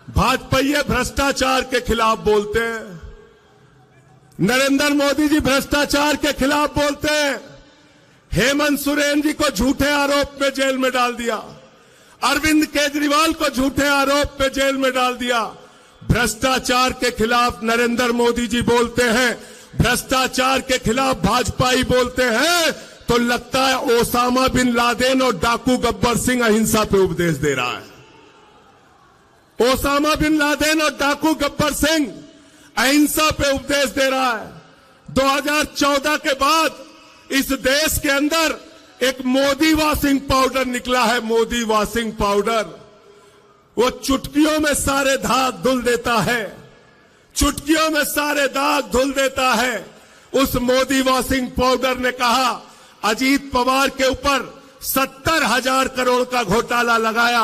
भाजपाई भ्रष्टाचार के खिलाफ बोलते हैं, नरेंद्र मोदी जी भ्रष्टाचार के खिलाफ बोलते हैं, हेमंत सोरेन जी को झूठे आरोप में जेल में डाल दिया, अरविंद केजरीवाल को झूठे आरोप में जेल में डाल दिया। भ्रष्टाचार के खिलाफ नरेंद्र मोदी जी बोलते हैं, भ्रष्टाचार के खिलाफ भाजपाई बोलते हैं, तो लगता है ओसामा बिन लादेन और डाकू गब्बर सिंह अहिंसा पे उपदेश दे रहा है। ओसामा बिन लादेन और डाकू गब्बर सिंह अहिंसा पे उपदेश दे रहा है। 2014 के बाद इस देश के अंदर एक मोदी वॉशिंग पाउडर निकला है, मोदी वॉशिंग पाउडर। वो चुटकियों में सारे दाग धुल देता है, चुटकियों में सारे दाग धुल देता है। उस मोदी वॉशिंग पाउडर ने कहा अजीत पवार के ऊपर 70,000 करोड़ का घोटाला लगाया,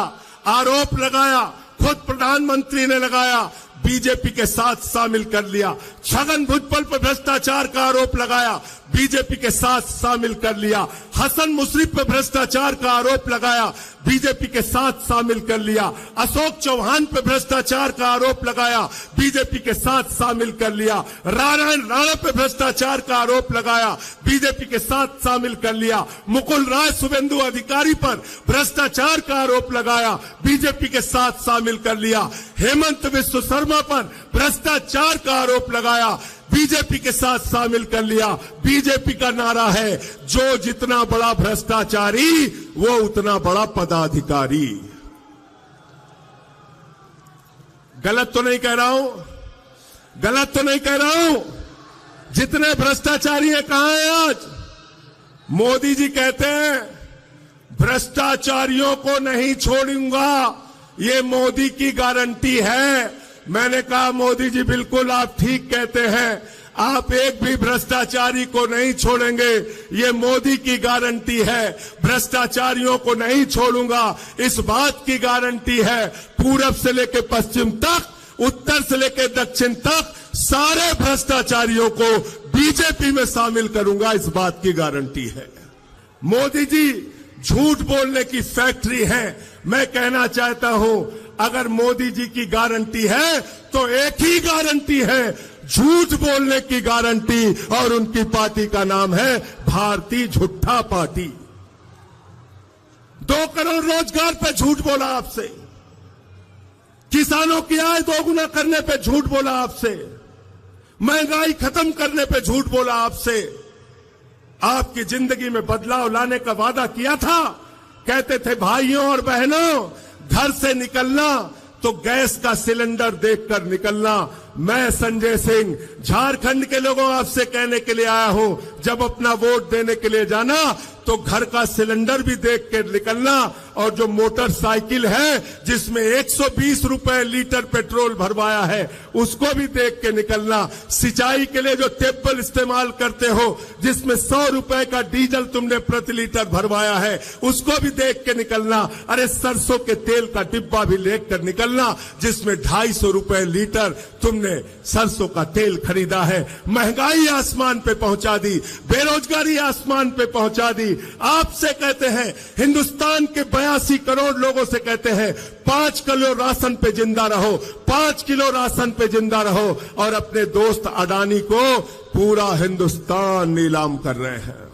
आरोप लगाया, खुद प्रधानमंत्री ने लगाया, बीजेपी के साथ शामिल कर लिया। छगन भुजबल पर भ्रष्टाचार का आरोप लगाया, बीजेपी के साथ शामिल कर लिया। हसन मुशर्रफ पर भ्रष्टाचार का आरोप लगाया, बीजेपी के साथ शामिल कर लिया। अशोक चौहान पर भ्रष्टाचार का आरोप लगाया, बीजेपी के साथ शामिल कर लिया। नारायण राणा पर भ्रष्टाचार का आरोप लगाया, बीजेपी के साथ शामिल कर लिया। मुकुल राय शुभेंदु अधिकारी पर भ्रष्टाचार का आरोप लगाया, बीजेपी के साथ शामिल कर लिया। हेमंत बिस्व शर्मा पर भ्रष्टाचार का आरोप लगाया, बीजेपी के साथ शामिल कर लिया। बीजेपी का नारा है, जो जितना बड़ा भ्रष्टाचारी वो उतना बड़ा पदाधिकारी। गलत तो नहीं कह रहा हूं, गलत तो नहीं कह रहा हूं। जितने भ्रष्टाचारी हैं कहां हैं आज? मोदी जी कहते हैं भ्रष्टाचारियों को नहीं छोड़ूंगा, ये मोदी की गारंटी है। मैंने कहा मोदी जी बिल्कुल आप ठीक कहते हैं, आप एक भी भ्रष्टाचारी को नहीं छोड़ेंगे, ये मोदी की गारंटी है। भ्रष्टाचारियों को नहीं छोड़ूंगा, इस बात की गारंटी है। पूरब से लेकर पश्चिम तक, उत्तर से लेकर दक्षिण तक सारे भ्रष्टाचारियों को बीजेपी में शामिल करूंगा, इस बात की गारंटी है। मोदी जी झूठ बोलने की फैक्ट्री है। मैं कहना चाहता हूं, अगर मोदी जी की गारंटी है तो एक ही गारंटी है, झूठ बोलने की गारंटी, और उनकी पार्टी का नाम है भारतीय झूठा पार्टी। 2 करोड़ रोजगार पे झूठ बोला आपसे, किसानों की आय दोगुना करने पे झूठ बोला आपसे, महंगाई खत्म करने पे झूठ बोला आपसे, आपकी जिंदगी में बदलाव लाने का वादा किया था। कहते थे भाइयों और बहनों, घर से निकलना तो गैस का सिलेंडर देखकर निकलना। मैं संजय सिंह झारखंड के लोगों आपसे कहने के लिए आया हूं, जब अपना वोट देने के लिए जाना तो घर का सिलेंडर भी देख के निकलना, और जो मोटरसाइकिल है जिसमें 120 रुपए लीटर पेट्रोल भरवाया है उसको भी देख के निकलना। सिंचाई के लिए जो टेबल इस्तेमाल करते हो जिसमें 100 रुपए का डीजल तुमने प्रति लीटर भरवाया है उसको भी देख के निकलना। अरे सरसों के तेल का डिब्बा भी लेकर निकलना जिसमें 250 रुपए लीटर तुमने सरसों का तेल खरीदा है। महंगाई आसमान पे पहुंचा दी, बेरोजगारी आसमान पे पहुंचा दी। आपसे कहते हैं, हिंदुस्तान के 82 करोड़ लोगों से कहते हैं 5 किलो राशन पे जिंदा रहो, 5 किलो राशन पे जिंदा रहो, और अपने दोस्त अडानी को पूरा हिंदुस्तान नीलाम कर रहे हैं।